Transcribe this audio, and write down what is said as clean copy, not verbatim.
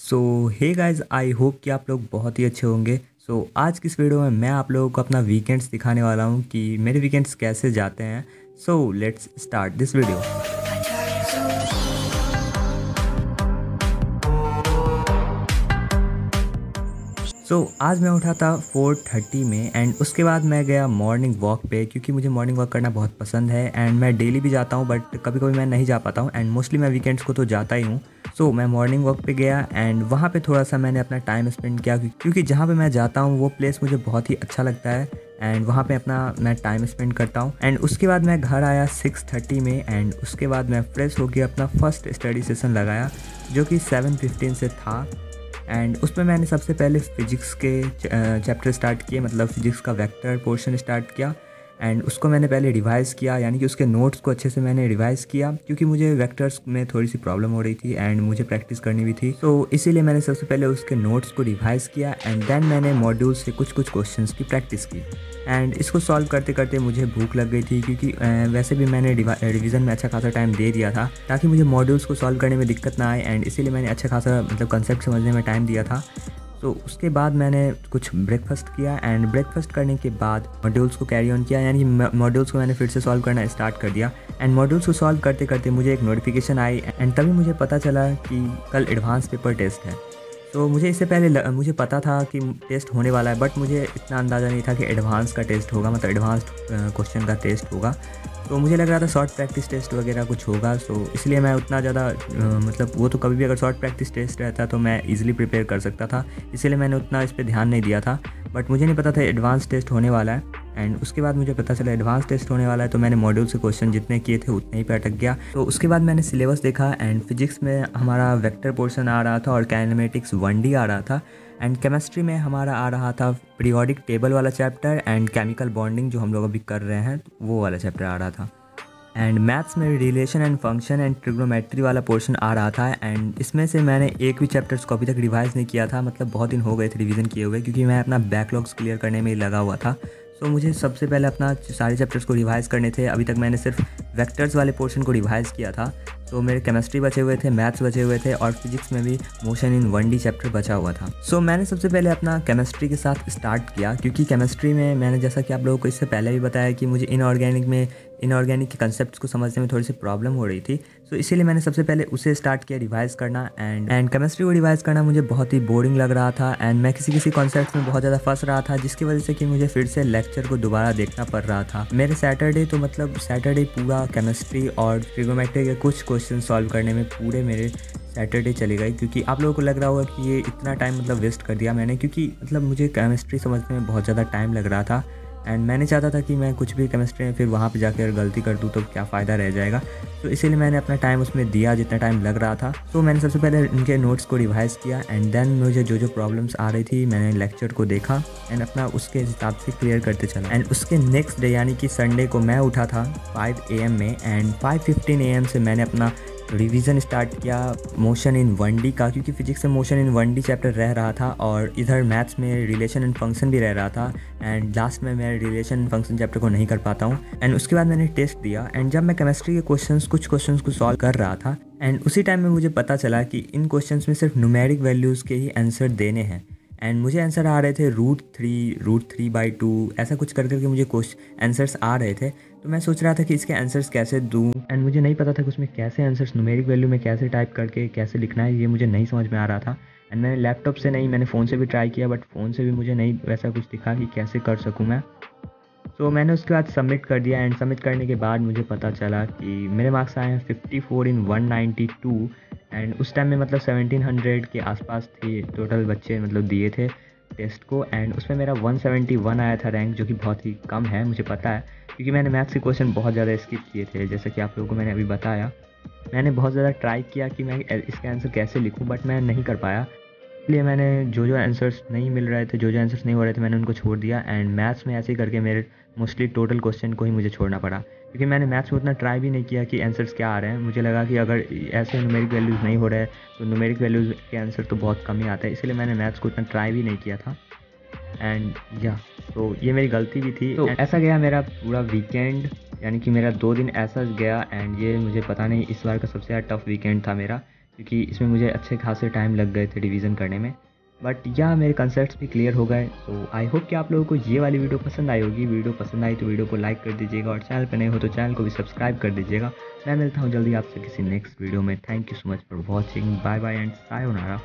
So hey guys, I hope कि आप लोग बहुत ही अच्छे होंगे। आज की इस वीडियो में मैं आप लोगों को अपना वीकेंड्स दिखाने वाला हूँ कि मेरे वीकेंड्स कैसे जाते हैं। Let's start this video. आज मैं उठा था 4:30 में एंड उसके बाद मैं गया मॉर्निंग वॉक पे, क्योंकि मुझे मॉर्निंग वॉक करना बहुत पसंद है एंड मैं डेली भी जाता हूँ, बट कभी कभी मैं नहीं जा पाता हूँ एंड मोस्टली मैं वीकेंड्स को तो जाता ही हूँ। मैं मॉर्निंग वॉक पे गया एंड वहाँ पे थोड़ा सा मैंने अपना टाइम स्पेंड किया, क्योंकि जहाँ पे मैं जाता हूँ वो प्लेस मुझे बहुत ही अच्छा लगता है एंड वहाँ पे अपना मैं टाइम स्पेंड करता हूँ। एंड उसके बाद मैं घर आया 6:30 में एंड उसके बाद मैं फ्रेश होकर अपना फर्स्ट स्टडी सेशन लगाया, जो कि 7:15 से था। एंड उसमें मैंने सबसे पहले फ़िज़िक्स के चैप्टर स्टार्ट किए, मतलब फ़िज़िक्स का वेक्टर पोर्शन स्टार्ट किया एंड उसको मैंने पहले रिवाइज़ किया, यानी कि उसके नोट्स को अच्छे से मैंने रिवाइज़ किया, क्योंकि मुझे वेक्टर्स में थोड़ी सी प्रॉब्लम हो रही थी एंड मुझे प्रैक्टिस करनी भी थी। इसीलिए मैंने सबसे पहले उसके नोट्स को रिवाइज़ किया एंड देन मैंने मॉड्यूल से कुछ क्वेश्चंस की प्रैक्टिस की। एंड इसको सॉल्व करते करते मुझे भूख लग गई थी, क्योंकि वैसे भी मैंने रिवीजन में अच्छा खासा टाइम दे दिया था ताकि मुझे मॉड्यूल्स को सॉल्व करने में दिक्कत ना आए एंड इसीलिए मैंने अच्छा खासा मतलब कंसेप्ट समझने में टाइम दिया था। उसके बाद मैंने कुछ ब्रेकफास्ट किया एंड ब्रेकफास्ट करने के बाद मॉड्यूल्स को कैरी ऑन किया, यानी कि मॉड्यूल्स को मैंने फिर से सॉल्व करना स्टार्ट कर दिया। एंड मॉड्यूल्स को सॉल्व करते करते मुझे एक नोटिफिकेशन आई एंड तभी मुझे पता चला कि कल एडवांस पेपर टेस्ट है। मुझे इससे पहले मुझे पता था कि टेस्ट होने वाला है, बट मुझे इतना अंदाज़ा नहीं था कि एडवांस का टेस्ट होगा, मतलब एडवांस्ड क्वेश्चन का टेस्ट होगा। मुझे लग रहा था शॉर्ट प्रैक्टिस टेस्ट वगैरह कुछ होगा। इसलिए मैं उतना ज़्यादा मतलब वो तो कभी भी अगर शॉर्ट प्रैक्टिस टेस्ट रहता तो मैं इजीली प्रिपेयर कर सकता था, इसलिए मैंने उतना इस पर ध्यान नहीं दिया था। बट मुझे नहीं पता था एडवांस टेस्ट होने वाला है एंड उसके बाद मुझे पता चला एडवांस टेस्ट होने वाला है, तो मैंने मॉड्यूल से क्वेश्चन जितने किए थे उतने ही पे अटक गया। उसके बाद मैंने सिलेबस देखा एंड फिजिक्स में हमारा वेक्टर पोर्शन आ रहा था और काइनेमेटिक्स 1D आ रहा था एंड केमिस्ट्री में हमारा आ रहा था पीरियोडिक टेबल वाला चैप्टर एंड केमिकल बॉन्डिंग, जो हम लोग अभी कर रहे हैं वो वाला चैप्टर आ रहा था। एंड मैथ्स में relation and function and trigonometry वाला पोर्शन आ रहा था एंड इसमें से मैंने एक भी चैप्टर्स को अभी तक रिवाइज़ नहीं किया था, मतलब बहुत दिन हो गए थे रिवीजन किए हुए, क्योंकि मैं अपना बैकलॉग्स क्लियर करने में ही लगा हुआ था। मुझे सबसे पहले अपना सारे चैप्टर्स को रिवाइज़ करने थे। अभी तक मैंने सिर्फ वेक्टर्स वाले पोर्शन को रिवाइज़ किया था। मेरे केमिस्ट्री बचे हुए थे, मैथ्स बचे हुए थे और फिजिक्स में भी मोशन इन 1D चैप्टर बचा हुआ था। मैंने सबसे पहले अपना केमिस्ट्री के साथ स्टार्ट किया, क्योंकि केमिस्ट्री में मैंने जैसा कि आप लोगों को इससे पहले भी बताया कि मुझे इनऑर्गेनिक के कंसेप्ट्स को समझने में थोड़ी सी प्रॉब्लम हो रही थी। इसीलिए मैंने सबसे पहले उसे स्टार्ट किया रिवाइज़ करना एंड केमिस्ट्री को रिवाइज़ करना मुझे बहुत ही बोरिंग लग रहा था एंड मैं किसी कॉन्सेप्ट में बहुत ज़्यादा फंस रहा था, जिसकी वजह से कि मुझे फिर से लेक्चर को दोबारा देखना पड़ रहा था। मेरे सैटरडे पूरा केमिस्ट्री और ट्रिग्नोमेट्री के कुछ क्वेश्चन सॉल्व करने में पूरे मेरे सैटरडे चले गए, क्योंकि आप लोगों को लग रहा होगा कि ये इतना टाइम मतलब वेस्ट कर दिया मैंने, क्योंकि मतलब मुझे केमिस्ट्री समझने में बहुत ज़्यादा टाइम लग रहा था एंड मैंने चाहता था कि मैं कुछ भी केमिस्ट्री में फिर वहाँ पे जाकर गलती कर दूँ तो क्या फ़ायदा रह जाएगा। इसीलिए मैंने अपना टाइम उसमें दिया जितना टाइम लग रहा था। मैंने सबसे पहले उनके नोट्स को रिवाइज़ किया एंड देन मुझे जो प्रॉब्लम्स आ रही थी मैंने लेक्चर को देखा एंड अपना उसके हिसाब से क्लियर करते चला। एंड उसके नेक्स्ट डे यानी कि संडे को मैं उठा था 5 AM में एंड 5:15 AM से मैंने अपना रिवीजन स्टार्ट किया मोशन इन 1D का, क्योंकि फिजिक्स में मोशन इन 1D चैप्टर रह रहा था और इधर मैथ्स में रिलेशन एंड फंक्शन भी रह रहा था एंड लास्ट में मैं रिलेशन एंड फंक्शन चैप्टर को नहीं कर पाता हूँ। एंड उसके बाद मैंने टेस्ट दिया एंड जब मैं केमिस्ट्री के कुछ क्वेश्चंस को सॉल्व कर रहा था एंड उसी टाइम में मुझे पता चला कि इन क्वेश्चंस में सिर्फ न्यूमेरिक वैल्यूज़ के ही आंसर देने हैं एंड मुझे आंसर आ रहे थे √3/2 ऐसा कुछ कर करके मुझे आंसर्स आ रहे थे। मैं सोच रहा था कि इसके आंसर्स कैसे दूँ एंड मुझे नहीं पता था कि उसमें कैसे आंसर्स न्यूमेरिक वैल्यू में कैसे टाइप करके कैसे लिखना है, ये मुझे नहीं समझ में आ रहा था। एंड मैंने लैपटॉप से नहीं, मैंने फ़ोन से भी ट्राई किया, बट फ़ोन से भी मुझे नहीं वैसा कुछ दिखा कि कैसे कर सकूँ मैं। मैंने उसके बाद सबमिट कर दिया एंड सबमिट करने के बाद मुझे पता चला कि मेरे मार्क्स आए हैं 54 इन 192 एंड उस टाइम में मतलब 1700 के आसपास थे टोटल बच्चे मतलब दिए थे टेस्ट को एंड उसमें मेरा 171 आया था रैंक, जो कि बहुत ही कम है मुझे पता है, क्योंकि मैंने मैथ्स के क्वेश्चन बहुत ज़्यादा स्किप किए थे। जैसा कि आप लोगों को मैंने अभी बताया, मैंने बहुत ज़्यादा ट्राई किया कि मैं इसके आंसर कैसे लिखूं, बट मैं नहीं कर पाया। इसलिए मैंने जो आंसर्स नहीं मिल रहे थे, जो आंसर्स नहीं हो रहे थे, मैंने उनको छोड़ दिया एंड मैथ्स में ऐसे ही करके मेरे मोस्टली टोटल क्वेश्चन को ही मुझे छोड़ना पड़ा, क्योंकि मैंने मैथ्स में उतना ट्राई भी नहीं किया कि आंसर्स क्या आ रहे हैं। मुझे लगा कि अगर ऐसे न्यूमेरिक वैल्यूज़ नहीं हो रहे तो न्यूमेरिक वैल्यूज़ के आंसर तो बहुत कम ही आता है, इसलिए मैंने मैथ्स को उतना ट्राई भी नहीं किया था एंड ये मेरी गलती भी थी। ऐसा गया मेरा पूरा वीकेंड, यानी कि मेरा 2 दिन ऐसा गया एंड ये मुझे पता नहीं इस बार का सबसे ज़्यादा टफ वीकेंड था मेरा, क्योंकि इसमें मुझे अच्छे खासे टाइम लग गए थे डिवीज़न करने में। बट या मेरे कंसेप्ट्स भी क्लियर हो गए। सो आई होप कि आप लोगों को ये वाली वीडियो पसंद आई होगी। वीडियो पसंद आई तो वीडियो को लाइक कर दीजिएगा, और चैनल पर नए हो तो चैनल को भी सब्सक्राइब कर दीजिएगा। मैं मिलता हूँ जल्दी आपसे किसी नेक्स्ट वीडियो में। Thank you so much for watching. Bye bye and sayonara.